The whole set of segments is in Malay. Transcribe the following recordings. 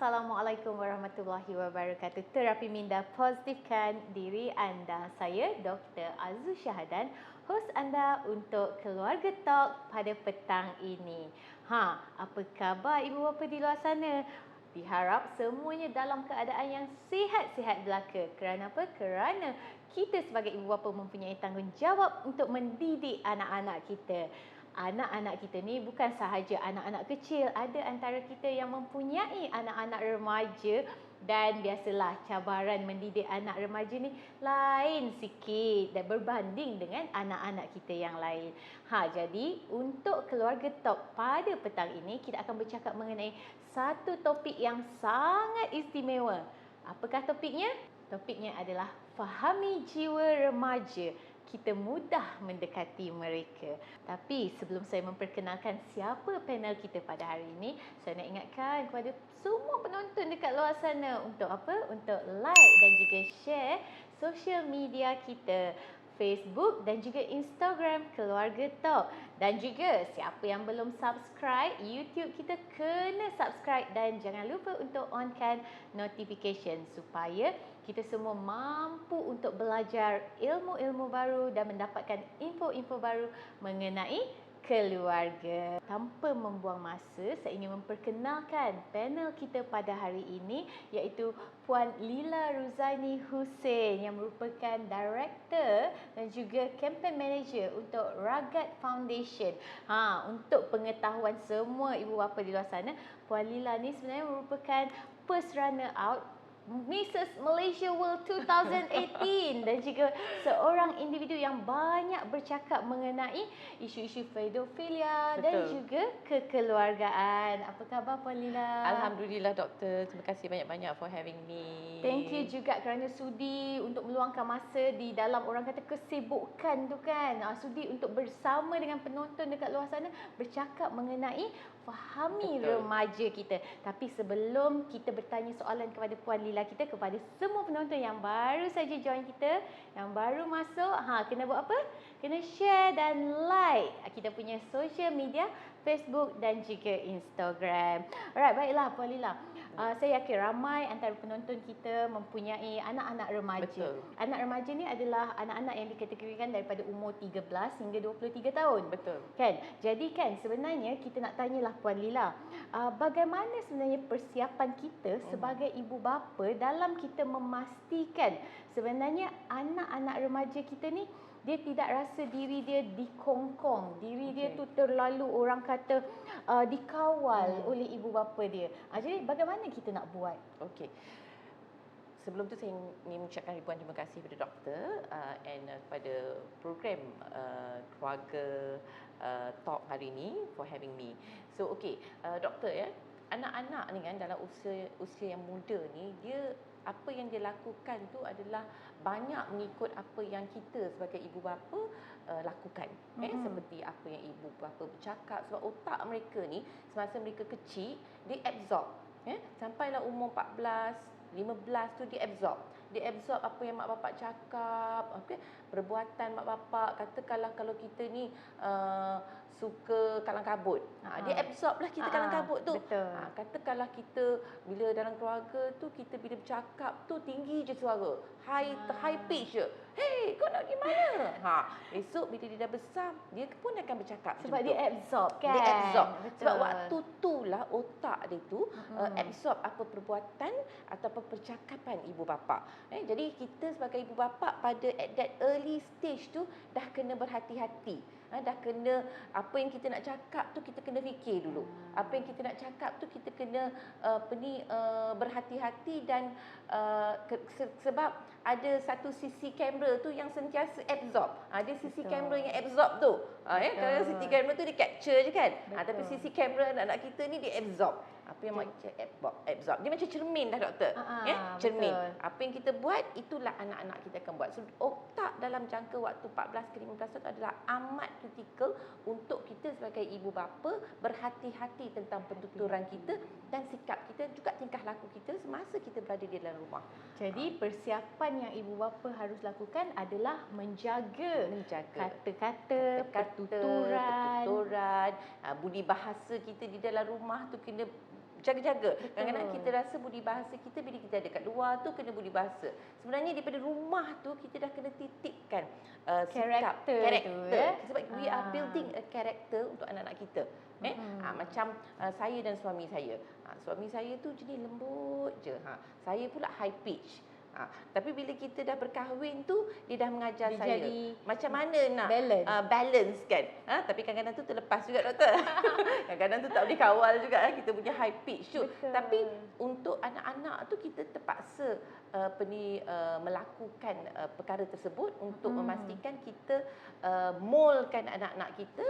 Assalamualaikum warahmatullahi wabarakatuh. Terapi minda positifkan diri anda. Saya Dr. Azu Syahadan, hos anda untuk Keluarga Talk pada petang ini. Apa khabar ibu bapa di luar sana? Diharap semuanya dalam keadaan yang sihat-sihat belaka. Kerana apa? Kerana kita sebagai ibu bapa mempunyai tanggungjawab untuk mendidik anak-anak kita. Anak-anak kita ni bukan sahaja anak-anak kecil, ada antara kita yang mempunyai anak-anak remaja dan biasalah cabaran mendidik anak remaja ni lain sikit dan berbanding dengan anak-anak kita yang lain. Jadi untuk Keluarga Talk pada petang ini kita akan bercakap mengenai satu topik yang sangat istimewa. Apakah topiknya? Topiknya adalah fahami jiwa remaja. Kita mudah mendekati mereka. Tapi sebelum saya memperkenalkan siapa panel kita pada hari ini, saya nak ingatkan kepada semua penonton dekat luar sana untuk apa? Untuk like dan juga share social media kita, Facebook dan juga Instagram Keluarga Talk. Dan juga siapa yang belum subscribe YouTube kita, kena subscribe dan jangan lupa untuk onkan notification supaya kita semua mampu untuk belajar ilmu-ilmu baru dan mendapatkan info-info baru mengenai keluarga. Tanpa membuang masa, saya ingin memperkenalkan panel kita pada hari ini, iaitu Puan Lila Ruzaini Hussein yang merupakan Director dan juga Campaign Manager untuk Ragat Foundation. Untuk pengetahuan semua ibu bapa di luar sana, Puan Lila ni sebenarnya merupakan first runner out Mrs. Malaysia World 2018 dan juga seorang individu yang banyak bercakap mengenai isu-isu pedofilia dan juga kekeluargaan. Apa khabar Puan Lila? Alhamdulillah doktor, terima kasih banyak-banyak for having me. Thank you juga kerana sudi untuk meluangkan masa di dalam orang kata kesibukan tu kan. Sudi untuk bersama dengan penonton dekat luar sana bercakap mengenai fahami remaja kita. Tapi sebelum kita bertanya soalan kepada Puan Lila kita, kepada semua penonton yang baru saja join kita, yang baru masuk, kena buat apa? Kena share dan like kita punya social media, Facebook dan juga Instagram. Alright, baiklah Puan Lila. Saya yakin ramai antara penonton kita mempunyai anak-anak remaja. Betul. Anak remaja ni adalah anak-anak yang dikategorikan daripada umur 13 hingga 23 tahun. Betul. Kan? Jadi kan sebenarnya kita nak tanyalah Puan Lila, bagaimana sebenarnya persiapan kita sebagai ibu bapa dalam kita memastikan sebenarnya anak-anak remaja kita ni dia tidak rasa diri dia dikongkong, diri dia tu terlalu orang kata dikawal oleh ibu bapa dia. Jadi bagaimana kita nak buat? Okey. Sebelum tu saya ingin mengucapkan ribuan terima kasih kepada doktor and kepada program Keluarga Talk hari ini for having me. So doktor ya, anak-anak ni kan dalam usia yang muda ni, dia apa yang dia lakukan tu adalah banyak mengikut apa yang kita sebagai ibu bapa lakukan. Seperti apa yang ibu bapa bercakap, sebab otak mereka ni semasa mereka kecil dia absorb. Sampailah umur 14, 15 tu dia absorb. Dia absorb apa yang mak bapak cakap, perbuatan mak bapak. Katakanlah kalau kita ni suka kalang kabut, dia absorb lah kita kalang kabut tu. Katakanlah kita bila dalam keluarga tu, kita bila bercakap tu tinggi je suara, high pitch je. Hey, kau nak pergi mana? Esok bila dia dah besar, dia pun akan bercakap sebab dia absorb kan. Dia absorb. Sebab waktu itulah otak dia tu absorb apa perbuatan ataupun percakapan ibu bapa. Jadi kita sebagai ibu bapa pada at that early stage tu dah kena berhati-hati. Dah kena, apa yang kita nak cakap tu kita kena fikir dulu. Apa yang kita nak cakap tu kita kena berhati-hati dan sebab ada satu sisi kamera tu yang sentiasa absorb. Ada sisi kamera yang absorb tu. Kalau sisi kamera tu dia capture je kan. Tapi sisi kamera anak-anak kita ni dia absorb. Apa yang macam absorb. Dia macam cermin dah doktor. Cermin. Apa yang kita buat, itulah anak-anak kita akan buat. So, otak dalam jangka waktu 14 ke 15 tahun adalah amat kritikal untuk kita sebagai ibu bapa berhati-hati tentang penuturan kita dan sikap kita, juga tingkah laku kita semasa kita berada di dalam rumah. Jadi persiapan yang ibu bapa harus lakukan adalah menjaga kata-kata, pertuturan, budi bahasa kita di dalam rumah tu kena jaga-jaga. Kadang-kadang kita rasa budi bahasa kita bila kita ada kat luar tu kena budi bahasa. Sebenarnya daripada rumah tu kita dah kena titipkan sikap, karakter. Sebab we are building a character untuk anak-anak kita. Macam saya dan suami saya. Suami saya tu jenis lembut je. Saya pula high pitch. Tapi bila kita dah berkahwin tu, dia dah mengajar saya macam mana nak balance kan. Tapi kadang-kadang tu terlepas juga doktor. Kadang-kadang tu tak boleh kawal juga kita punya high pitch tu. Tapi untuk anak-anak tu kita terpaksa melakukan perkara tersebut untuk memastikan kita moldkan anak-anak kita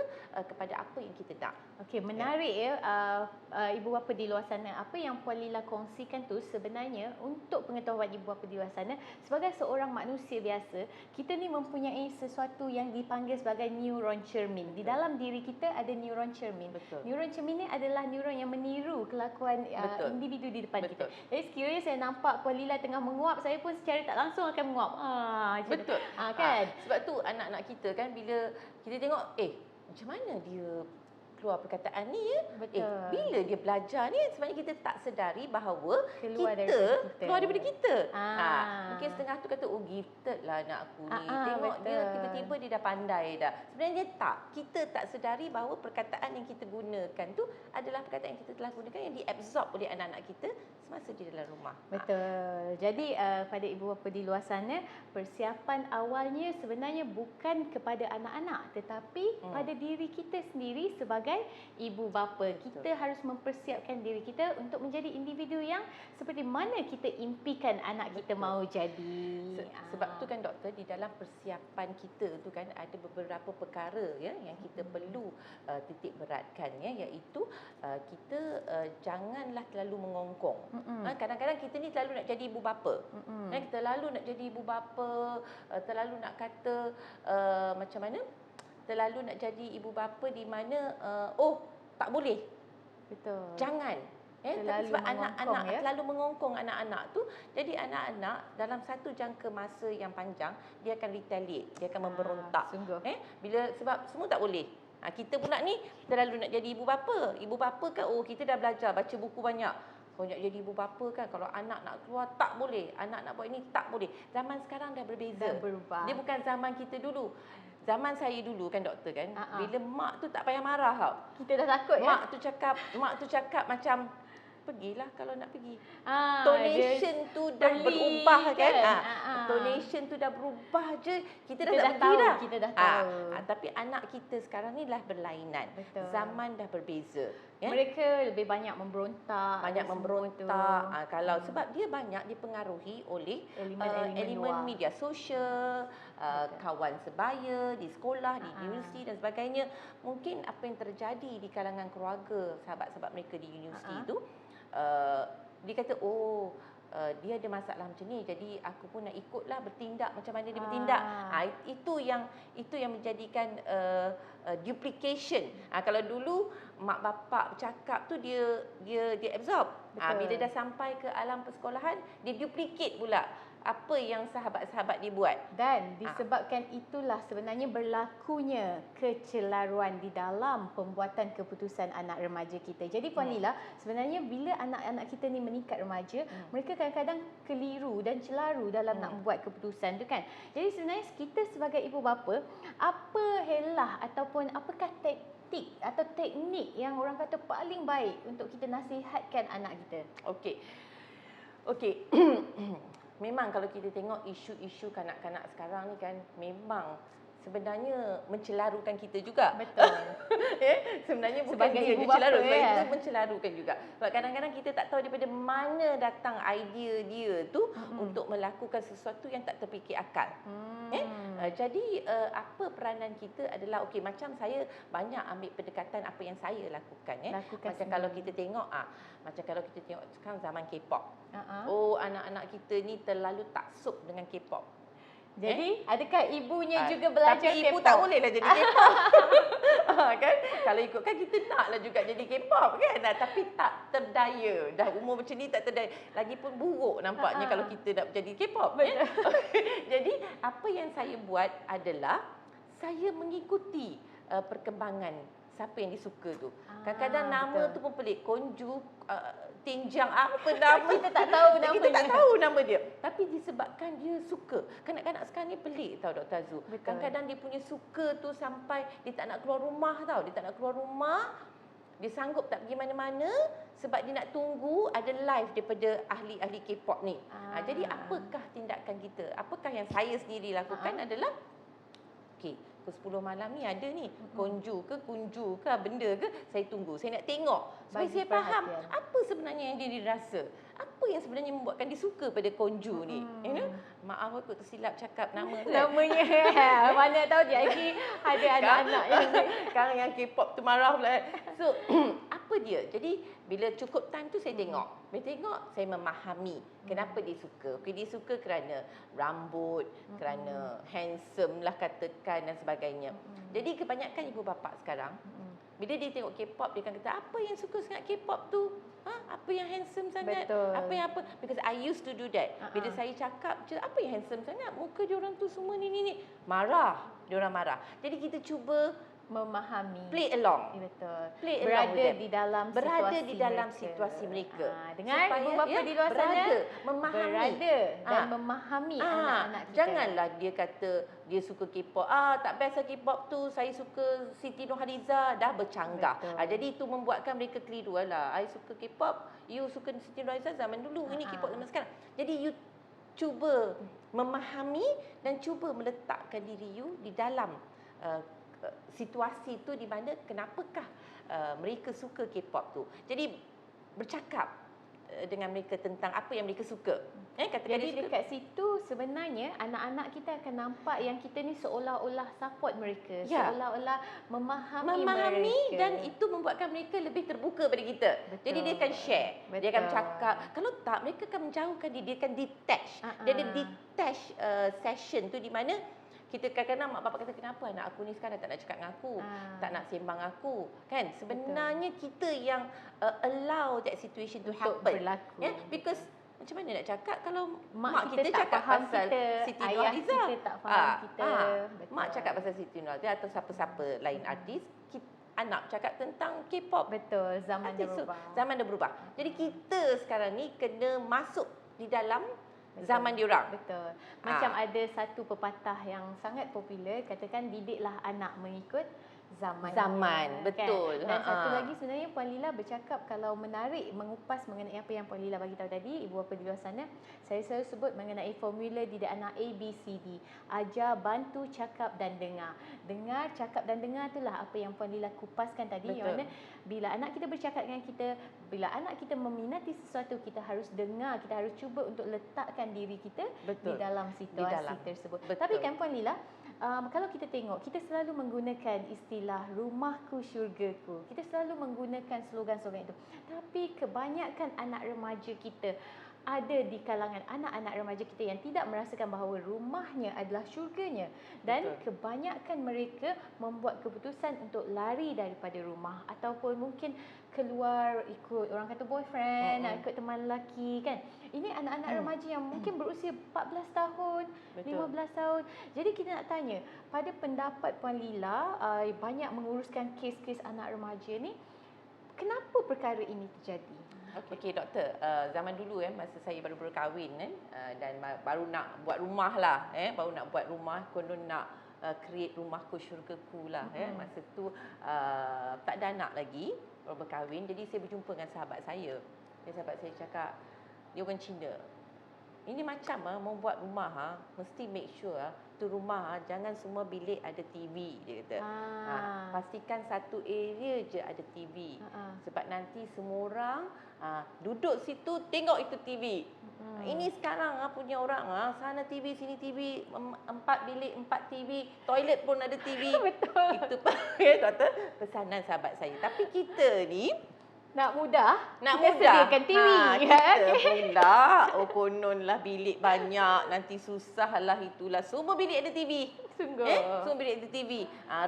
kepada apa yang kita nak. Okey, menarik ibu bapa di luar sana. Apa yang Puan Lila kongsikan tu sebenarnya untuk pengetahuan ibu bapa di luar sana, sebagai seorang manusia biasa, kita ni mempunyai sesuatu yang dipanggil sebagai neuron cermin. Di dalam diri kita ada neuron cermin. Neuron cermin ni adalah neuron yang meniru kelakuan individu di depan kita. Jadi sekiranya saya nampak Puan Lila tengah menguap, saya pun secara tak langsung akan menguap. Betul. Kan? Sebab tu anak-anak kita kan bila kita tengok macam mana dia keluar perkataan ni ya. Bila dia belajar ni sebenarnya kita tak sedari bahawa keluar daripada kita. Mungkin setengah tu kata gifted lah anak aku ni. Tengok dia tiba-tiba dia dah pandai dah. Sebenarnya tak. Kita tak sedari bahawa perkataan yang kita gunakan tu adalah perkataan yang kita telah gunakan yang diabsorb oleh anak-anak kita semasa di dalam rumah. Betul. Jadi pada ibu bapa di luar sana, persiapan awalnya sebenarnya bukan kepada anak-anak tetapi pada diri kita sendiri sebagai ibu bapa. Kita harus mempersiapkan diri kita untuk menjadi individu yang seperti mana kita impikan anak kita mahu jadi. Sebab tu kan doktor, di dalam persiapan kita tu kan ada beberapa perkara ya yang kita perlu titik beratkan ya, iaitu kita janganlah terlalu mengongkong. Kadang-kadang kita ni terlalu nak jadi ibu bapa. Kita terlalu nak jadi ibu bapa, terlalu nak kata macam mana? Terlalu nak jadi ibu bapa di mana tak boleh. Betul. Jangan. Sebab anak-anak terlalu mengongkong anak-anak tu, jadi anak-anak dalam satu jangka masa yang panjang dia akan retaliate, dia akan memberontak. Sebab semua tak boleh. Kita pula ni terlalu nak jadi ibu bapa. Ibu bapa kan kita dah belajar baca buku banyak. Kalau nak jadi ibu bapa kan, kalau anak nak keluar tak boleh, anak nak buat ini tak boleh. Zaman sekarang dah berbeza. Dah berubah. Dia bukan zaman kita dulu. Zaman saya dulu kan doktor kan, bila mak tu tak payah marah tau. Kita dah takut mak tu cakap macam pergilah kalau nak pergi. Tonation tu dah berubah kan. Tonation tu dah berubah je. Kita dah tak pergi dah. Kita dah tahu. Tapi anak kita sekarang ni dah berlainan. Betul. Zaman dah berbeza. Mereka lebih banyak memberontak. Kalau sebab dia banyak dipengaruhi oleh elemen media sosial, kawan sebaya di sekolah, di universiti dan sebagainya. Mungkin apa yang terjadi di kalangan keluarga sahabat-sahabat mereka di universiti itu, dia kata dia ada masalah macam ni, jadi aku pun nak ikutlah bertindak macam mana dia bertindak. Itu yang menjadikan duplication. Kalau dulu mak bapak cakap tu dia absorb. Bila dah sampai ke alam persekolahan, dia duplicate pula apa yang sahabat-sahabat dia buat. Dan disebabkan itulah sebenarnya berlakunya kecelaruan di dalam pembuatan keputusan anak remaja kita. Jadi Puan Lila, sebenarnya bila anak-anak kita ni meningkat remaja, mereka kadang-kadang keliru dan celaru dalam nak membuat keputusan tu kan. Jadi sebenarnya kita sebagai ibu bapa, apa helah ataupun apakah taktik atau teknik yang orang kata paling baik untuk kita nasihatkan anak kita? Okey. Memang kalau kita tengok isu-isu kanak-kanak sekarang ni kan, memang sebenarnya mencelarukan kita juga. Betul. Sebenarnya bukan sebagai dia ibu mencelaru, bapa, kita mencelarukan juga. Sebab kadang-kadang kita tak tahu daripada mana datang idea dia tu untuk melakukan sesuatu yang tak terfikir akal. Jadi apa peranan kita adalah macam saya banyak ambil pendekatan apa yang saya lakukan macam kalau kita tengok sekarang zaman K-pop. Anak-anak kita ni terlalu taksub dengan K-pop. Jadi adakah ibunya juga belajar K-pop? Tapi ibu K-pop? tak bolehlah jadi K-pop. Kan? Kalau ikutkan kita naklah juga jadi K-pop kan. Tapi tak terdaya. Dah umur macam ni tak terdaya. Lagipun buruk nampaknya kalau kita nak jadi K-pop. Jadi apa yang saya buat adalah saya mengikuti perkembangan siapa yang disuka tu. Kadang-kadang nama betul. tu pun pelik. Konju, Tinjang, apa nama. Kita tak tahu namanya. Kita tak tahu nama dia. Tapi disebabkan dia suka. Kanak-kanak sekarang ni pelik tau Dr. Azu. Betul. Kadang-kadang dia punya suka tu sampai dia tak nak keluar rumah tau. Dia tak nak keluar rumah. Dia sanggup tak pergi mana-mana sebab dia nak tunggu ada live daripada ahli-ahli K-pop ni. Jadi apakah tindakan kita? Apakah yang saya sendiri lakukan adalah okey, pukul 10 malam ni ada ni kunju ke benda ke, saya tunggu. Saya nak tengok supaya Bagi saya faham perhatian. apa sebenarnya yang dia rasa. Apa yang sebenarnya membuatkan dia suka pada konju ni. You know? Maaf aku tersilap cakap nama tu. Namanya mana tahu dia lagi ada anak-anak yang sekarang yang K-pop tu marah pula. So apa dia? Jadi bila cukup time tu saya tengok. Bila tengok saya memahami kenapa dia suka. Okey, dia suka kerana rambut, kerana handsome lah katakan dan sebagainya. Jadi kebanyakan ibu bapa sekarang bila dia tengok K-pop dia akan kata apa yang suka sangat K-pop tu? Apa yang handsome sangat? Betul. Apa yang apa? Because I used to do that. Bila saya cakap je apa yang handsome sangat? Muka dia orang tu semua ni. Marah. Dia orang marah. Jadi kita cuba memahami. play along. Betul. Play along Berada with them. di dalam Berada situasi di dalam mereka. situasi mereka. Dengar Supaya, ibu bapa di luar sana, berada, memahami. berada dan memahami anak-anak kita. Janganlah dia kata dia suka K-pop. Tak best lah K-pop tu. Saya suka Siti Nurhaliza. Dah bercanggah. Betul. Jadi itu membuatkan mereka keliru lah. I suka K-pop. You suka Siti Nurhaliza zaman dulu. Ini K-pop zaman sekarang. Jadi you cuba memahami dan cuba meletakkan diri you di dalam situasi tu di mana kenapakah mereka suka K-pop tu. Jadi bercakap dengan mereka tentang apa yang mereka suka. Katakan Jadi dia suka. dekat situ sebenarnya anak-anak kita akan nampak yang kita ni seolah-olah support mereka, Ya. seolah-olah memahami mereka. Dan itu membuatkan mereka lebih terbuka pada kita. Betul. Jadi dia akan share, dia akan Betul. cakap. Kalau tak mereka akan menjauhkan dia akan detach. Dia ada detach session tu di mana kita kadang-kadang mak bapak kata kenapa anak aku ni sekarang tak nak cakap dengan aku, tak nak sembang aku, kan? Sebenarnya kita yang allow that situation to Untuk happen. berlaku. Because macam mana nak cakap kalau Mak kita tak cakap faham pasal kita, Siti ayah Nurhaliza. kita tak faham kita. Betul. Mak cakap pasal Siti Nurhaliza atau siapa-siapa lain artis, anak cakap tentang K-pop. Betul, zaman dah So, berubah. zaman dah berubah. Jadi kita sekarang ni kena masuk di dalam zaman diorang. Betul. Macam ada satu pepatah yang sangat popular, katakan didiklah anak mengikut zaman. Betul. Kan? Dan satu lagi sebenarnya Puan Lila bercakap kalau menarik, mengupas mengenai apa yang Puan Lila bagi tahu tadi, ibu bapa di luar sana, saya selalu sebut mengenai formula didik anak ABCD. Ajar, bantu, cakap dan dengar. Dengar, cakap dan dengar itulah apa yang Puan Lila kupaskan tadi. Yang mana bila anak kita bercakap dengan kita, bila anak kita meminati sesuatu, kita harus dengar, kita harus cuba untuk letakkan diri kita di dalam situasi tersebut. Tapi kan Puan Lila, kalau kita tengok, kita selalu menggunakan istilah rumahku syurgaku. Kita selalu menggunakan slogan-slogan itu. Tapi kebanyakan anak remaja kita, ada di kalangan anak-anak remaja kita yang tidak merasakan bahawa rumahnya adalah syurganya. Dan kebanyakan mereka membuat keputusan untuk lari daripada rumah ataupun mungkin keluar ikut orang kata boyfriend, ikut teman lelaki kan. Ini anak-anak remaja yang mungkin berusia 14 tahun, 15 tahun. Jadi kita nak tanya, pada pendapat Puan Lila, banyak menguruskan kes-kes anak remaja ni, kenapa perkara ini terjadi? Okey doktor, zaman dulu masa saya baru berkahwin dan baru nak buat rumah lah, baru nak buat rumah, konon nak create rumahku syurgaku lah. Masa tu tak ada anak lagi, baru berkahwin. Jadi saya berjumpa dengan sahabat saya. Sahabat saya cakap, dia orang Cina. Ini macam mau buat rumah mesti make sure tu rumah jangan semua bilik ada TV, dia kata. Pastikan satu area je ada TV. Sebab nanti semua orang duduk situ tengok itu TV. Ini sekarang punya orang sana TV sini TV, 4 bilik 4 TV, toilet pun ada TV. Betul. Itu doktor pesanan sahabat saya. Tapi kita ni nak mudah, kita sediakan TV. Kita pula, kononlah bilik banyak, nanti susahlah itulah. Semua bilik ada TV. Sungguh. Semua bilik ada TV.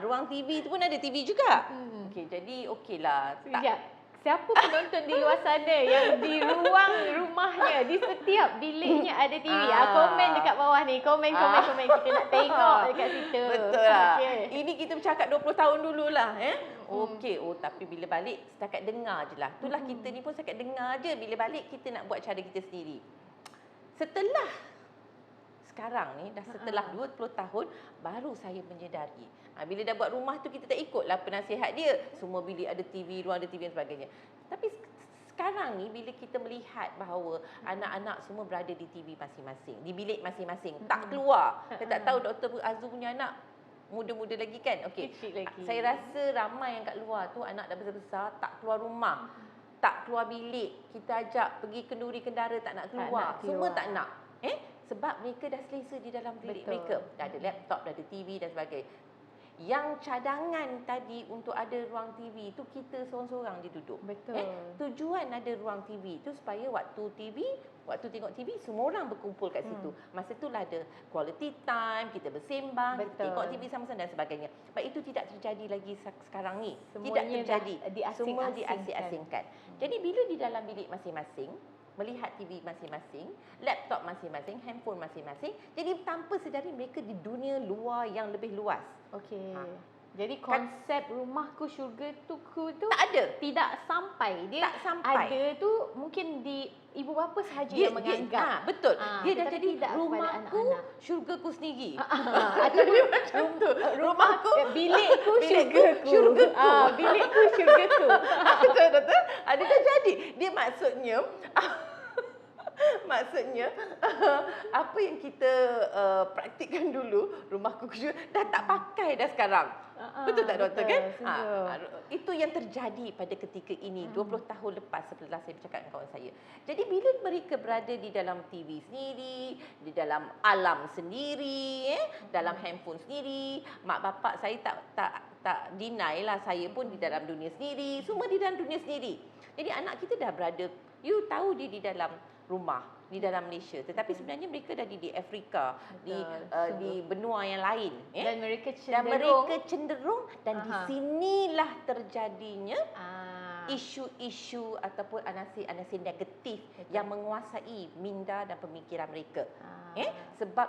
Ruang TV tu pun ada TV juga. Okey, jadi okeylah. Sekejap. Siapa penonton di luar sana yang di ruang rumahnya, di setiap biliknya ada TV? Komen dekat bawah ni. Komen kita nak tengok dekat situ. Betul lah. Okey. Ini kita bercakap 20 tahun dululah. Okey, tapi bila balik setakat dengar je lah. Itulah kita ni pun setakat dengar je. Bila balik kita nak buat cara kita sendiri. Setelah sekarang ni, dah setelah 20 tahun, baru saya menyedari. Bila dah buat rumah tu, kita tak ikutlah penasihat dia. Semua bilik ada TV, ruang ada TV dan sebagainya. Tapi sekarang ni, bila kita melihat bahawa anak-anak semua berada di TV masing-masing, di bilik masing-masing, tak keluar. Saya tak tahu Dr. Azu punya anak muda-muda lagi kan? Okey. Kecil lagi. Saya rasa ramai yang kat luar tu, anak dah besar-besar, tak keluar rumah. Tak keluar bilik. Kita ajak pergi kenduri kendara, tak nak keluar. Semua tak nak. Sebab mereka dah selesa di dalam bilik mereka. Dah ada laptop, dah ada TV dan sebagainya. Yang cadangan tadi untuk ada ruang TV tu kita seorang-seorang dia duduk. Betul. Tujuan ada ruang TV tu supaya waktu tengok TV semua orang berkumpul kat situ. Masa itulah ada quality time, kita bersembang, kita tengok TV sama-sama dan sebagainya. Sebab itu tidak terjadi lagi sekarang ni. Tidak terjadi. Semua diasing-asingkan. Jadi bila di dalam bilik masing-masing, melihat TV masing-masing, laptop masing-masing, handphone masing-masing, jadi tanpa sedari mereka di dunia luar yang lebih luas. Okey. Jadi konsep rumahku syurgaku tu tak ada, tidak sampai. Dia tak sampai. Ada tu mungkin di ibu bapa sahaja yang menganggap. Betul. Dia dah jadi rumahku, syurgaku sendiri. Atau macam tu. Rumahku, bilikku, syurgaku. Bilikku, syurgaku. Betul. Ada dah jadi. Dia maksudnya apa yang kita praktikkan dulu, rumahku dah tak pakai dah sekarang. Betul tak doktor kan? Itu yang terjadi pada ketika ini 20 tahun lepas setelah saya bercakap dengan kawan saya. Jadi bila mereka berada di dalam TV sendiri, di dalam alam sendiri, dalam handphone sendiri, mak bapak saya tak deny lah, saya pun di dalam dunia sendiri, semua di dalam dunia sendiri. Jadi anak kita dah berada, you tahu dia di dalam rumah di dalam Malaysia, tetapi sebenarnya mereka dah di Afrika, di benua yang lain, dan mereka cenderung dan di sinilah terjadinya isu-isu ataupun anasi-anasi negatif yang menguasai minda dan pemikiran mereka. Sebab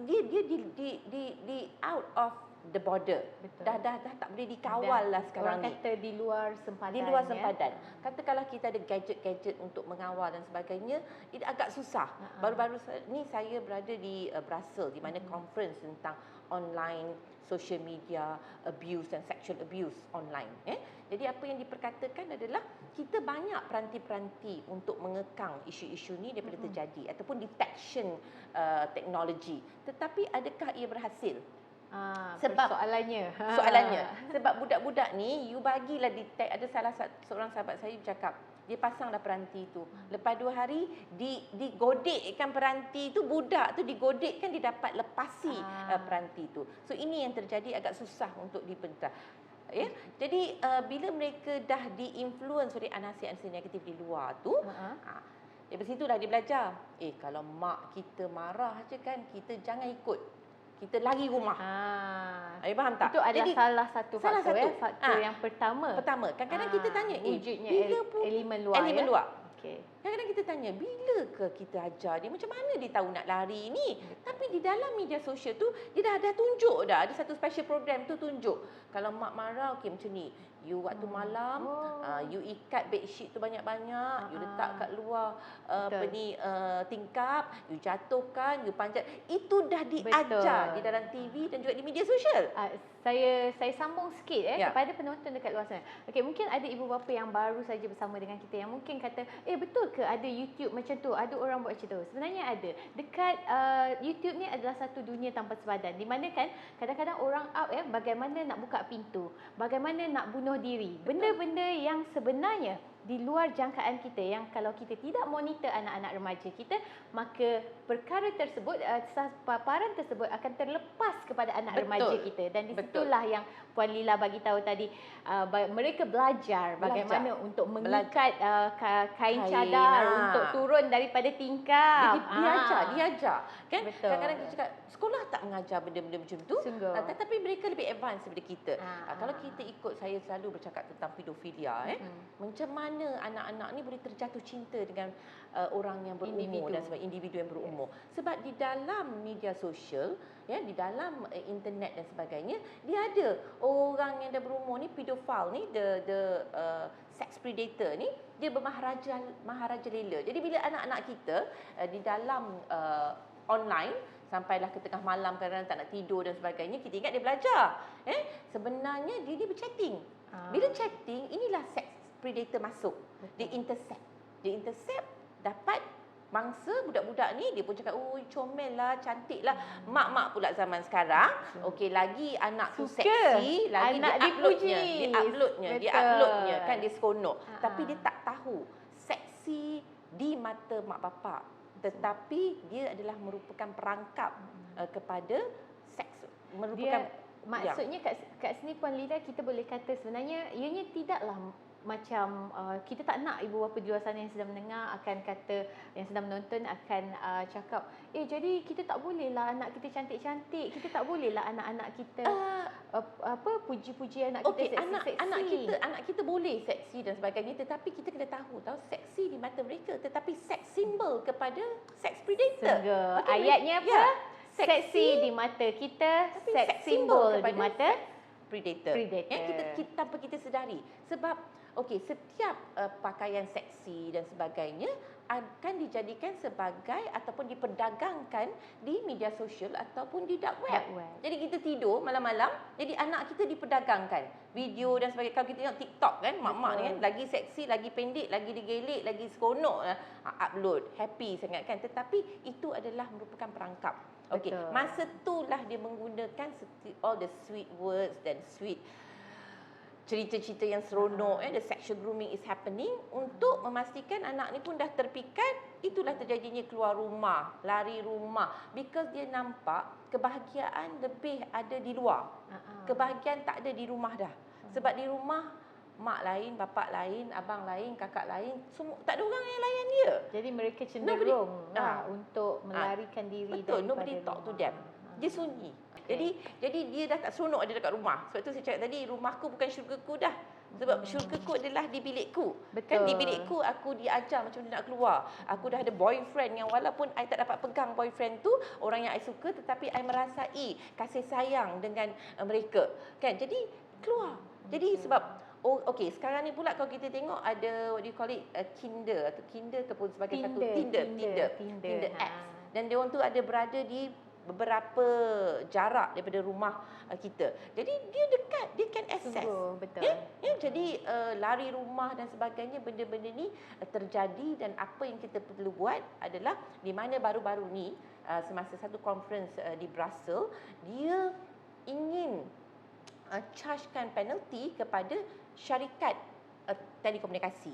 dia di out of the border. Dah tak boleh dikawal lah sekarang ni. Orang kata di luar sempadan. Di luar sempadan. Katakanlah kita ada gadget-gadget untuk mengawal dan sebagainya, itu agak susah. Baru-baru ni saya berada di Brussels, di mana conference tentang online social media abuse dan sexual abuse online. Jadi apa yang diperkatakan adalah kita banyak peranti-peranti untuk mengekang isu-isu ni daripada terjadi, ataupun detection teknologi. Tetapi adakah ia berhasil? Sebab soalannya sebab budak-budak ni you bagilah detect. Ada seorang sahabat saya bercakap, dia pasanglah peranti tu, lepas 2 hari digodekkan peranti tu, budak tu digodekkan, dia dapat lepasi peranti tu. So ini yang terjadi, agak susah untuk dibentang. Jadi bila mereka dah diinfluence oleh anasi-anasi negatif di luar tu, dari situlah dia belajar. Kalau mak kita marah je kan, kita jangan ikut, kita lari rumah. Faham tak? Itu adalah salah satu faktor. Faktor yang pertama. Kadang-kadang kita tanya, wujudnya bila pun elemen luar. Kadang-kadang kita tanya, bila ke kita ajar dia, macam mana dia tahu nak lari ni? Tapi di dalam media sosial tu, dia dah tunjuk dah. Ada satu special program tu tunjuk. Kalau mak marah, okey macam ni. You waktu malam, you ikat bedsheet tu banyak-banyak, you letak kat luar tingkap, you jatuhkan, you panjat. Itu dah diajar di dalam TV dan juga di media sosial. Saya sambung sikit kepada penonton dekat luar sana. Okey, mungkin ada ibu bapa yang baru saja bersama dengan kita yang mungkin kata, betul ke ada YouTube macam tu? Ada orang buat macam tu? Sebenarnya ada. Dekat YouTube ni adalah satu dunia tanpa sepadan, di mana kan kadang-kadang orang up bagaimana nak buka pintu, bagaimana nak bunuh diri. Benda-benda yang sebenarnya di luar jangkaan kita, yang kalau kita tidak monitor anak-anak remaja kita, maka perkara tersebut, paparan tersebut akan terlepas kepada anak remaja kita. Dan di situlah yang Puan Lila bagi tahu tadi, mereka belajar bagaimana untuk mengikat kain cadar untuk turun daripada tingkap. Diajar. Kan kadang-kadang kita cakap sekolah tak mengajar benda-benda macam tu, tetapi mereka lebih advance daripada kita. Kalau kita ikut, saya selalu bercakap tentang pedofilia, macam mana mana anak-anak ni boleh terjatuh cinta dengan orang yang berumur Individu. dan sebagainya, individu yang berumur. Sebab di dalam media sosial, ya, di dalam internet dan sebagainya, dia ada orang yang dah berumur ni, pedofil ni, the sex predator ni, dia maharaja lela. Jadi bila anak-anak kita di dalam online sampailah ke tengah malam kadang-kadang tak nak tidur dan sebagainya, kita ingat dia belajar. Sebenarnya dia berchatting. Bila chatting, inilah sex predator masuk. Dia intercept, dapat mangsa budak-budak ni, dia pun cakap, "Oh, comel lah, cantik lah." Mak-mak pula zaman sekarang, okey, lagi anak tu Suka. seksi, lagi Anak dia uploadnya, kan dia seronok. Tapi dia tak tahu seksi di mata mak bapak, tetapi dia adalah merupakan perangkap kepada seks, merupakan maksudnya kat sini Puan Lila, kita boleh kata sebenarnya ianya tidaklah macam kita tak nak ibu bapa di luar sana yang sedang mendengar akan kata, yang sedang menonton akan cakap, jadi kita tak bolehlah anak kita cantik-cantik, kita tak bolehlah anak-anak kita puji-puji anak kita seksi. Anak kita boleh seksi dan sebagainya, tetapi kita kena tahu seksi di mata mereka, tetapi seks simbol kepada sex predator. Ayatnya apa? Seksi di mata kita, seks simbol di mata predator. Kita tanpa kita sedari. Sebab setiap pakaian seksi dan sebagainya akan dijadikan sebagai ataupun diperdagangkan di media sosial ataupun di dark web. Jadi kita tidur malam-malam, jadi anak kita diperdagangkan. Video dan sebagainya. Kalau kita tengok TikTok kan, mak-mak ni kan, lagi seksi, lagi pendek, lagi digelik, lagi seronok, upload, happy sangat kan. Tetapi itu adalah merupakan perangkap. Masa itulah dia menggunakan all the sweet words dan sweet cerita-cerita yang seronok, the sexual grooming is happening untuk memastikan anak ni pun dah terpikat. Itulah terjadinya keluar rumah, lari rumah, because dia nampak kebahagiaan lebih ada di luar. Kebahagiaan tak ada di rumah dah. Sebab di rumah mak lain, bapak lain, abang lain, kakak lain, semua tak ada orang yang layan dia. Jadi mereka cenderung untuk melarikan diri daripada nobody talk to them. Dia sunyi. Jadi dia dah tak seronok ada dekat rumah. Sebab tu saya cakap tadi, rumahku bukan syurgaku dah. Sebab syurgaku adalah di bilikku. Kan di bilikku aku diajar macam mana nak keluar. Aku dah ada boyfriend yang walaupun I tak dapat pegang boyfriend tu, orang yang I suka, tetapi I merasai kasih sayang dengan mereka. Kan? Jadi keluar. Jadi sebab sekarang ni pula kalau kita tengok ada what do you call it, Kinder ataupun sebagai satu Tinder apps. Dan dia orang tu ada berada di beberapa jarak daripada rumah kita. Jadi dia dekat, dia can access. Betul. Jadi lari rumah dan sebagainya, benda-benda ni terjadi. Dan apa yang kita perlu buat adalah, di mana baru-baru ni semasa satu conference di Brussels, dia ingin chargekan penalty kepada syarikat telekomunikasi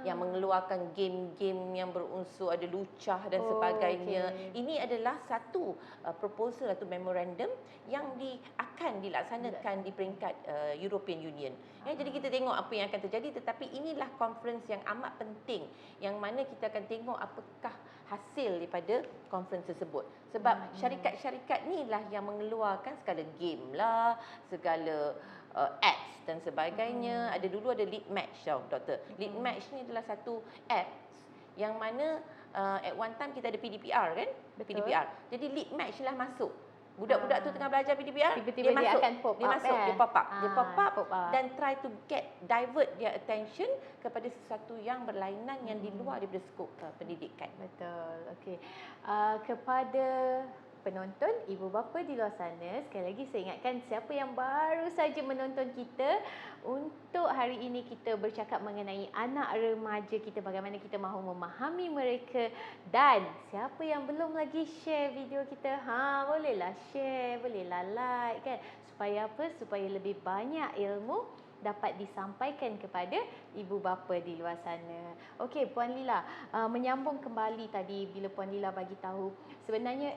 yang mengeluarkan game-game yang berunsur ada lucah dan sebagainya. Ini adalah satu proposal atau memorandum yang akan dilaksanakan di peringkat European Union. Jadi kita tengok apa yang akan terjadi, tetapi inilah conference yang amat penting, yang mana kita akan tengok apakah hasil daripada conference tersebut. Sebab syarikat-syarikat ni lah yang mengeluarkan segala game lah, segala apps dan sebagainya. Dulu ada Lead Match tau, Doktor. Lead Match ni adalah satu apps yang mana at one time kita ada PDPR kan? Betul. PDPR. Jadi Lead Match lah masuk. Budak-budak tu tengah belajar PDPR, tiba-tiba dia akan pop up. Dia pop up dan try to divert their attention kepada sesuatu yang berlainan yang di luar daripada skop pendidikan. Betul. Okey. Kepada penonton, ibu bapa di luar sana, sekali lagi saya ingatkan siapa yang baru saja menonton kita, untuk hari ini kita bercakap mengenai anak remaja kita, bagaimana kita mahu memahami mereka. Dan siapa yang belum lagi share video kita, bolehlah share, bolehlah like kan, supaya apa? Supaya lebih banyak ilmu dapat disampaikan kepada ibu bapa di luar sana. Okey, Puan Lila, menyambung kembali tadi bila Puan Lila bagi tahu sebenarnya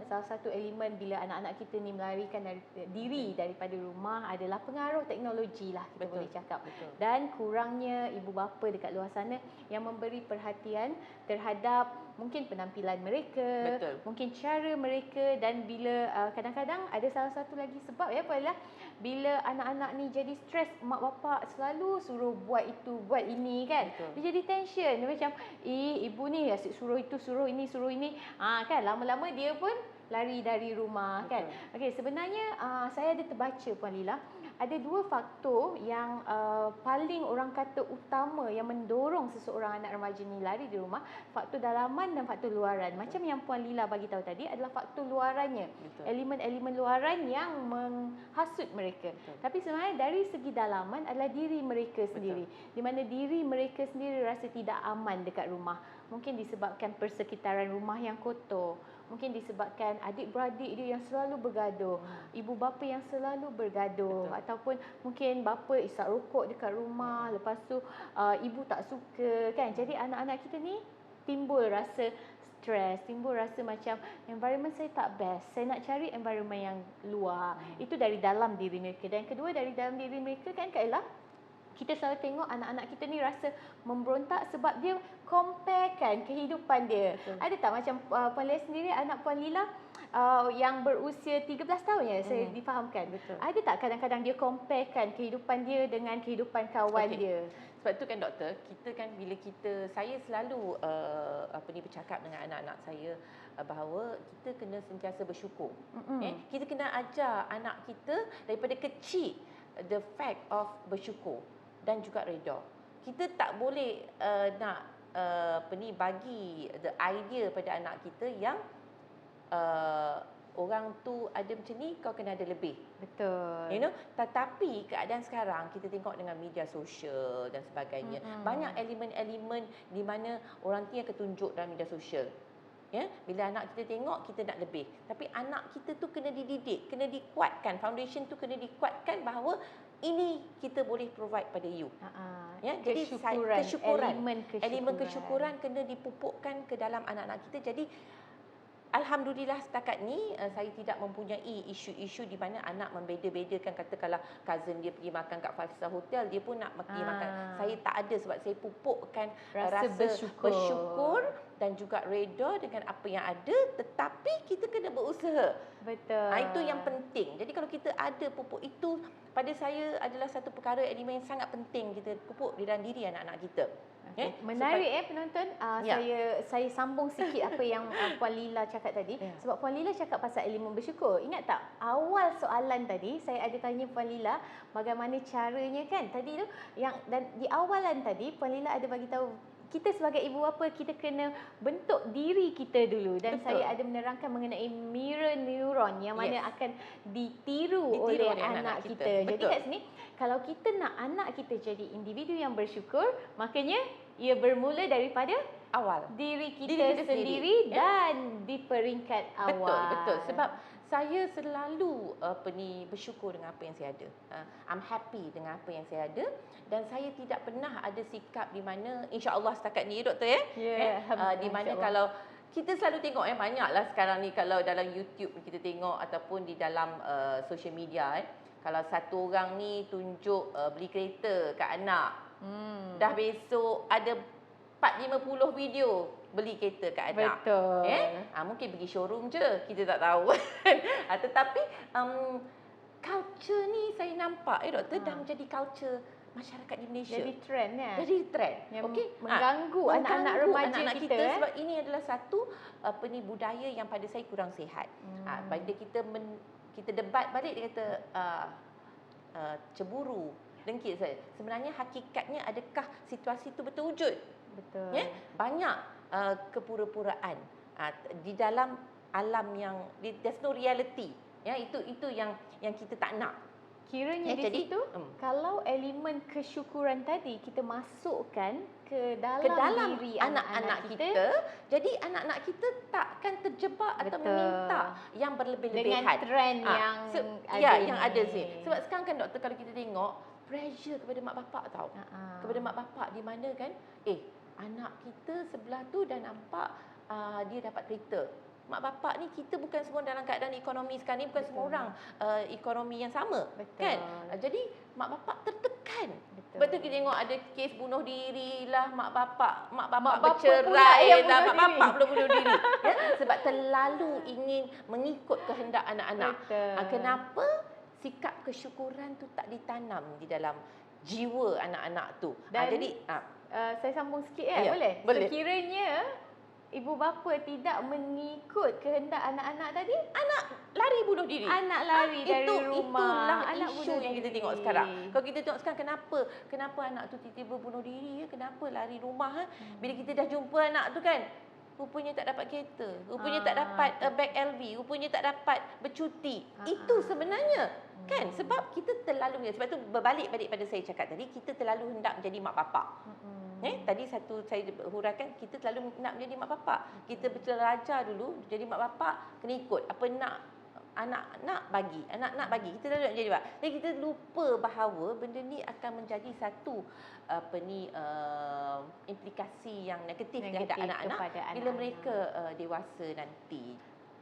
salah satu elemen bila anak-anak kita ni melarikan diri daripada rumah adalah pengaruh teknologi lah, kita boleh cakap. Dan kurangnya ibu bapa dekat luar sana yang memberi perhatian terhadap mungkin penampilan mereka, Betul. mungkin cara mereka, dan bila kadang-kadang ada salah satu lagi sebab ya Puan Lila, bila anak-anak ni jadi stres, mak bapak selalu suruh buat itu, buat ini kan. Betul. Dia jadi tension. Dia macam, ibu ni asyik suruh itu, suruh ini, suruh ini. Kan lama-lama dia pun lari dari rumah. Betul. Kan. Okey, sebenarnya saya ada terbaca Puan Lila, ada dua faktor yang paling orang kata utama yang mendorong seseorang anak remaja ni lari di rumah, faktor dalaman dan faktor luaran. Macam yang Puan Lila bagi tahu tadi adalah faktor luarannya. Betul. Elemen-elemen luaran yang menghasut mereka. Betul. Tapi sebenarnya dari segi dalaman adalah diri mereka sendiri. Di mana diri mereka sendiri rasa tidak aman dekat rumah. Mungkin disebabkan persekitaran rumah yang kotor. Mungkin disebabkan adik-beradik dia yang selalu bergaduh, ibu bapa yang selalu bergaduh. Betul. Ataupun mungkin bapa isap rokok dekat rumah, lepas tu ibu tak suka kan. Jadi anak-anak kita ni timbul rasa stres, timbul rasa macam environment saya tak best. Saya nak cari environment yang luar. Itu dari dalam diri mereka. Dan kedua, dari dalam diri mereka kan Kak Ella, kita selalu tengok anak-anak kita ni rasa memberontak sebab dia comparekan kehidupan dia. Betul. Ada tak macam Puan Lila sendiri, anak Puan Lila yang berusia 13 tahun ya, saya difahamkan. Betul. Ada tak kadang-kadang dia comparekan kehidupan dia dengan kehidupan kawan dia? Sebab tu kan doktor, kita kan bila saya selalu bercakap dengan anak-anak saya bahawa kita kena sentiasa bersyukur. Kita kena ajar anak kita daripada kecil the fact of bersyukur dan juga redha. Kita tak boleh nak bagi the idea pada anak kita yang orang tu ada macam ni, kau kena ada lebih. Betul. You know, tetapi keadaan sekarang kita tengok dengan media sosial dan sebagainya, banyak elemen-elemen di mana orang tu yang ketunjuk dalam media sosial. Ya, bila anak kita tengok, kita nak lebih. Tapi anak kita tu kena dididik, kena dikuatkan, foundation tu kena dikuatkan bahawa ini kita boleh provide pada you. Ya, jadi elemen kesyukuran kena dipupukkan ke dalam anak-anak kita. Jadi alhamdulillah setakat ni saya tidak mempunyai isu-isu di mana anak membeda-bedakan, kata kalau cousin dia pergi makan kat 5-star hotel, dia pun nak pergi makan. Saya tak ada, sebab saya pupukkan rasa bersyukur dan juga reda dengan apa yang ada, tetapi kita kena berusaha. Betul. Itu yang penting. Jadi kalau kita ada pupuk itu, pada saya adalah satu perkara elemen yang sangat penting kita pupuk di dalam diri anak-anak kita. Menarik penonton. Saya sambung sikit apa yang Puan Lila cakap tadi. Sebab Puan Lila cakap pasal elemen bersyukur. Ingat tak awal soalan tadi saya ada tanya Puan Lila bagaimana caranya kan tadi tu, dan di awalan tadi Puan Lila ada bagi tahu kita sebagai ibu bapa kita kena bentuk diri kita dulu, dan saya ada menerangkan mengenai mirror neuron yang mana akan ditiru oleh anak kita. Jadi kat sini kalau kita nak anak kita jadi individu yang bersyukur, makanya ia bermula daripada awal diri kita sendiri dan di peringkat awal. Betul. Sebab saya selalu bersyukur dengan apa yang saya ada. I'm happy dengan apa yang saya ada, dan saya tidak pernah ada sikap di mana, insya-Allah setakat ni doktor di mana kalau kita selalu tengok banyaklah sekarang ni kalau dalam YouTube kita tengok ataupun di dalam social media kalau satu orang ni tunjuk beli kereta kat anak, dah besok ada 4-50 video beli kereta kat anak. Betul. Mungkin pergi showroom je, kita tak tahu. Tetapi culture ni saya nampak doktor dah menjadi culture masyarakat di Malaysia. Jadi trend ya. Jadi trend. Yang mengganggu anak-anak remaja anak-anak kita. Sebab ini adalah satu budaya yang pada saya kurang sihat. Bila kita debat balik, dia kata cemburu, dengki. Sebenarnya hakikatnya adakah situasi itu betul wujud? Betul. Banyak kepura-puraan di dalam alam yang there's no reality. Itu yang kita tak nak. Kiranya di situ kalau elemen kesyukuran tadi kita masukkan ke dalam diri anak-anak kita, jadi anak-anak kita takkan terjebak atau meminta yang berlebih-lebihan dengan trend yang ada sih. Sebab sekarang kan doktor, kalau kita tengok pressure kepada mak bapak tau. Kepada mak bapak di mana kan, anak kita sebelah tu dah nampak dia dapat kereta, dia dapat rumah, dia dapat apa, dia dapat ni, dia dapat ni. Jadi kita kena betul-betul fikir, mak bapak ni kita bukan semua dalam keadaan ekonomi sekarang ni, bukan semua orang ekonomi yang sama. Betul. Kan? Jadi mak bapak tertekan. Betul. Betul kita tengok ada kes bunuh diri lah, mak bapak Mak bapa pula bercerai yang lah, bunuh mak bapak diri. pula bunuh diri. Ya, sebab terlalu ingin mengikut kehendak anak-anak. Betul. Kenapa sikap kesyukuran tu tak ditanam di dalam jiwa anak-anak tu? Dan Jadi saya sambung sikit Ya, boleh? boleh. Sekiranya ibu bapa tidak mengikut kehendak anak-anak tadi, lari bunuh diri. anak lari dari rumah. Itulah anak isu bunuh yang kita diri. tengok sekarang. Kalau kita tengok sekarang, kenapa anak tu tiba-tiba bunuh diri ya? Kenapa lari rumah Bila kita dah jumpa anak tu kan, rupanya tak dapat kereta, rupanya tak dapat beg LV, rupanya tak dapat bercuti. Itu sebenarnya kan, sebab kita terlalu, sebab tu berbalik-balik pada saya cakap tadi, kita terlalu hendak menjadi mak bapak. Tadi satu saya huraikan, kita terlalu nak menjadi mak bapak. Kita belajar dulu jadi mak bapak, kena ikut apa anak bagi, anak bagi. Kita terlalu nak jadi bapak. Jadi kita lupa bahawa benda ni akan menjadi satu implikasi yang negatif terhadap anak-anak bila mereka dewasa nanti.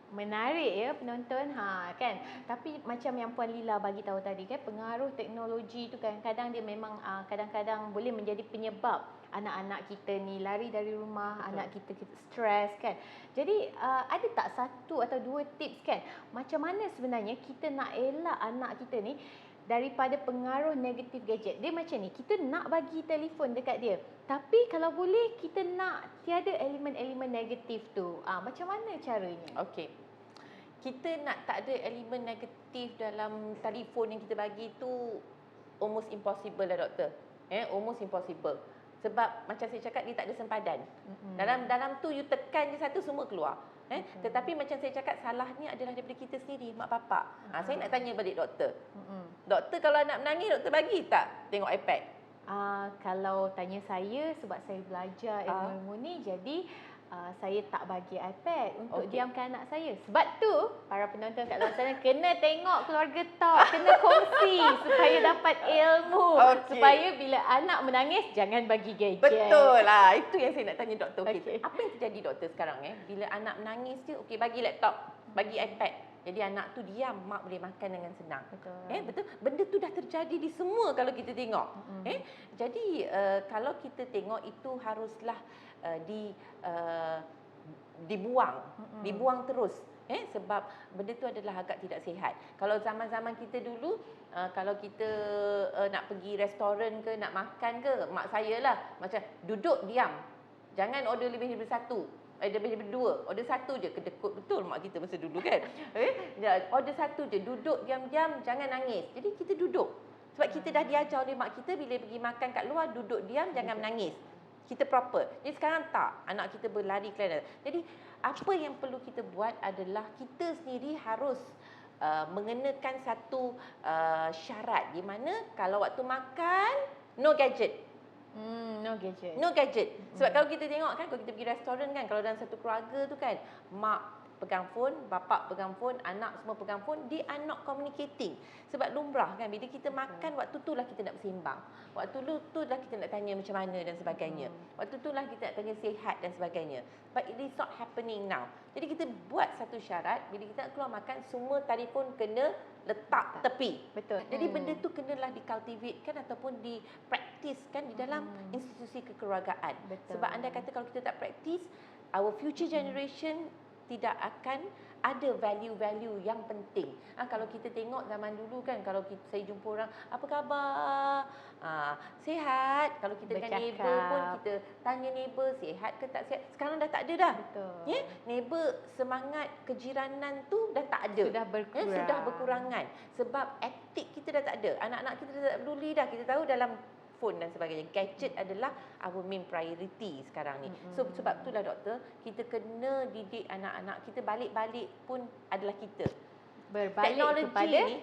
Menarik ya penonton kan. Tapi macam yang Puan Lila bagi tahu tadi kan, pengaruh teknologi tu kadang-kadang dia memang kadang-kadang boleh menjadi penyebab anak-anak kita ni lari dari rumah. Betul. Anak kita stres kan. Jadi ada tak satu atau dua tips kan, macam mana sebenarnya kita nak elak anak kita ni daripada pengaruh negatif gadget? Dia macam ni, kita nak bagi telefon dekat dia, tapi kalau boleh kita nak tiada elemen-elemen negatif tu. Macam mana caranya? Okey. Kita nak tak ada elemen negatif dalam telefon yang kita bagi tu almost impossible lah doktor. Almost impossible. Sebab macam saya cakap, dia tak ada sempadan. Dalam tu you tekan je satu, semua keluar. Tetapi macam saya cakap, salahnya adalah daripada kita sendiri, mak bapak. Saya nak tanya balik doktor. Doktor kalau anak menangis, doktor bagi tak tengok iPad? Kalau tanya saya, sebab saya belajar ilmu ni, jadi saya tak bagi iPad untuk diamkan anak saya. Sebab tu para penonton kat luar sana kena tengok Keluarga Talk, kena kongsi supaya dapat ilmu, supaya bila anak menangis jangan bagi gadget. Betul lah, itu yang saya nak tanya doktor. Apa yang terjadi doktor sekarang bila anak menangis je, bagi laptop, bagi iPad. Jadi anak tu diam, mak boleh makan dengan senang. Betul. Betul. Benda tu dah terjadi di semua kalau kita tengok. Jadi kalau kita tengok, itu haruslah dibuang terus. Sebab benda tu adalah agak tidak sihat. Kalau zaman-zaman kita dulu, kalau kita nak pergi restoran ke, nak makan ke, mak saya lah macam duduk diam. Jangan order lebih daripada satu. Lebih daripada dua. Order satu je. Kedekut betul mak kita masa dulu kan. Order satu je. Duduk diam-diam, jangan nangis. Jadi kita duduk. Sebab kita dah diajar oleh mak kita, bila pergi makan kat luar, duduk diam, jangan menangis. Kita proper. Jadi sekarang tak. Anak kita berlari ke. Jadi apa yang perlu kita buat adalah kita sendiri harus mengenakan satu syarat, di mana kalau waktu makan, no gadget. No gadget. Sebab kalau kita tengok kan, kalau kita pergi restoran kan, kalau dalam satu keluarga tu kan, mak pegang phone, bapak pegang phone, anak semua pegang phone, they are not communicating. Sebab lumrah kan, bila kita makan, waktu tu lah kita nak bersembang. Waktu tu lah kita nak tanya macam mana dan sebagainya. Waktu tu lah kita nak tanya sihat dan sebagainya. But it is not happening now. Jadi kita buat satu syarat, bila kita nak keluar makan, semua telefon kena letak tepi. Betul. Jadi benda tu kenalah di-cultivate kan, ataupun di-practice kan di dalam institusi kekeluargaan. Betul. Sebab anda kata kalau kita tak practice, our future generation tidak akan ada value-value yang penting. Kalau kita tengok zaman dulu kan, kalau saya jumpa orang, apa khabar? Sihat. Kalau kita dengan neighbor pun, kita tanya neighbor sihat ke tak sihat. Sekarang dah tak ada dah. Betul. Neighbor, semangat kejiranan tu dah tak ada. Sudah berkurang. Sudah berkurangan. Sebab etik kita dah tak ada. Anak-anak kita dah tak peduli dah. Kita tahu dalam phone dan sebagainya. Gadget adalah our main priority sekarang ni. So sebab itulah doktor, kita kena didik anak-anak kita, balik-balik pun adalah kita. Berbalik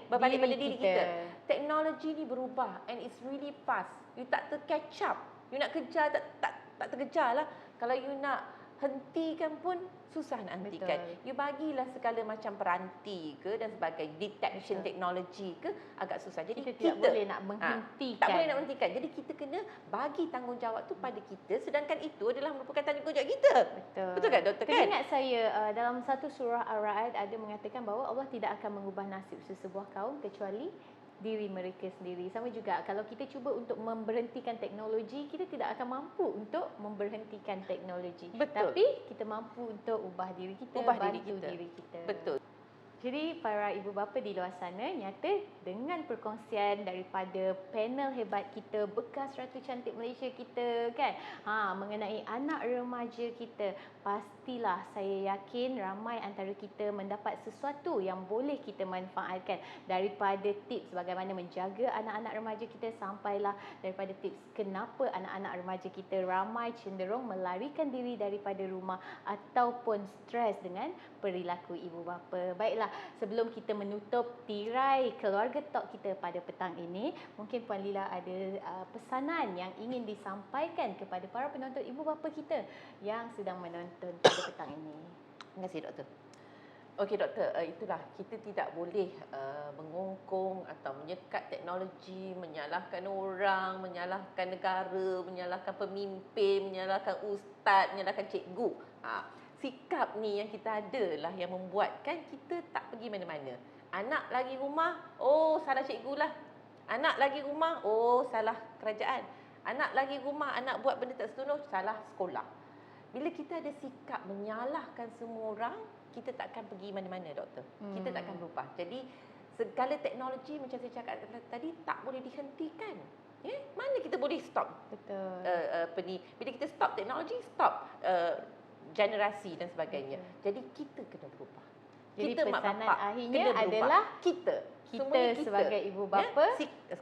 pada diri kita. Teknologi ni berubah and it's really fast. You tak tercatch up. You nak kejar tak terkejar lah. Kalau you nak hentikan pun susah nak hentikan. Betul. You bagilah segala macam peranti ke dan sebagainya, detection technology ke, agak susah. Jadi Kita tidak boleh nak menghentikan. tak boleh nak menghentikan. Jadi kita kena bagi tanggungjawab tu pada kita, sedangkan itu adalah merupakan tanggungjawab kita. Betul. Betul tak doktor kan? Teringat saya dalam satu surah Al-Ra'd ada mengatakan bahawa Allah tidak akan mengubah nasib sesebuah kaum kecuali diri mereka sendiri. Sama juga kalau kita cuba untuk memberhentikan teknologi, kita tidak akan mampu untuk memberhentikan teknologi. Betul. Tapi kita mampu untuk ubah diri kita, bantu diri kita. Betul. Jadi para ibu bapa di luar sana, nyata dengan perkongsian daripada panel hebat kita, bekas Ratu Cantik Malaysia kita kan, mengenai anak remaja kita, pastilah saya yakin ramai antara kita mendapat sesuatu yang boleh kita manfaatkan, daripada tips bagaimana menjaga anak-anak remaja kita, sampailah daripada tips kenapa anak-anak remaja kita ramai cenderung melarikan diri daripada rumah ataupun stres dengan perilaku ibu bapa. Baiklah, sebelum kita menutup tirai Keluarga Talk kita pada petang ini, mungkin Puan Lila ada pesanan yang ingin disampaikan kepada para penonton ibu bapa kita yang sedang menonton pada petang ini. Terima kasih doktor. Okey doktor, itulah kita tidak boleh mengungkung atau menyekat teknologi, menyalahkan orang, menyalahkan negara, menyalahkan pemimpin, menyalahkan ustaz, menyalahkan cikgu. Sikap ni yang kita ada lah yang membuatkan kita tak pergi mana-mana. Anak lagi rumah, oh salah cikgu lah. Anak lagi rumah, oh salah kerajaan. Anak lagi rumah, anak buat benda tak senonoh, salah sekolah. Bila kita ada sikap menyalahkan semua orang, kita tak akan pergi mana-mana doktor. Kita tak akan berubah. Jadi segala teknologi macam saya cakap tadi tak boleh dihentikan. Mana kita boleh stop? Betul. Bila kita stop teknologi, stop generasi dan sebagainya. Jadi kita kena berubah. Jadi Kita mak pesanan bapak akhirnya kena berubah. adalah kita sebagai ibu bapa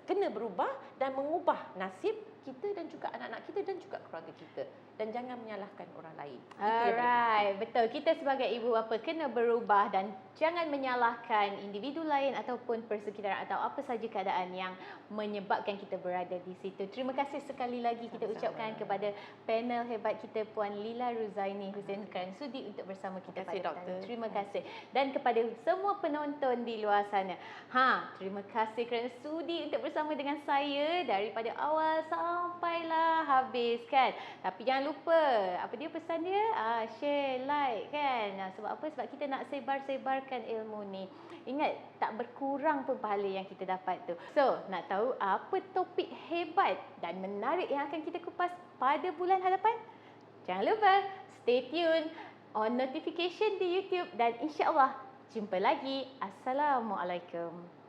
kena berubah dan mengubah nasib kita dan juga anak-anak kita dan juga keluarga kita, dan jangan menyalahkan orang lain. Alright, betul. Kita sebagai ibu bapa kena berubah dan jangan menyalahkan individu lain ataupun persekitaran atau apa saja keadaan yang menyebabkan kita berada di situ. Terima kasih sekali lagi kita ucapkan kepada panel hebat kita Puan Lila Ruzaini Hussein kerana sudi untuk bersama kita pada petang ini. Terima kasih. Dan kepada semua penonton di luar sana, terima kasih kerana sudi untuk bersama dengan saya daripada awal sampailah habis kan. Tapi jangan lupa, apa dia pesan dia? Share, like kan. Sebab apa? Sebab kita nak sebar-sebarkan ilmu ni. Ingat, tak berkurang pun pahala yang kita dapat tu. So, nak tahu apa topik hebat dan menarik yang akan kita kupas pada bulan hadapan? Jangan lupa stay tune on notification di YouTube dan insya-Allah jumpa lagi. Assalamualaikum.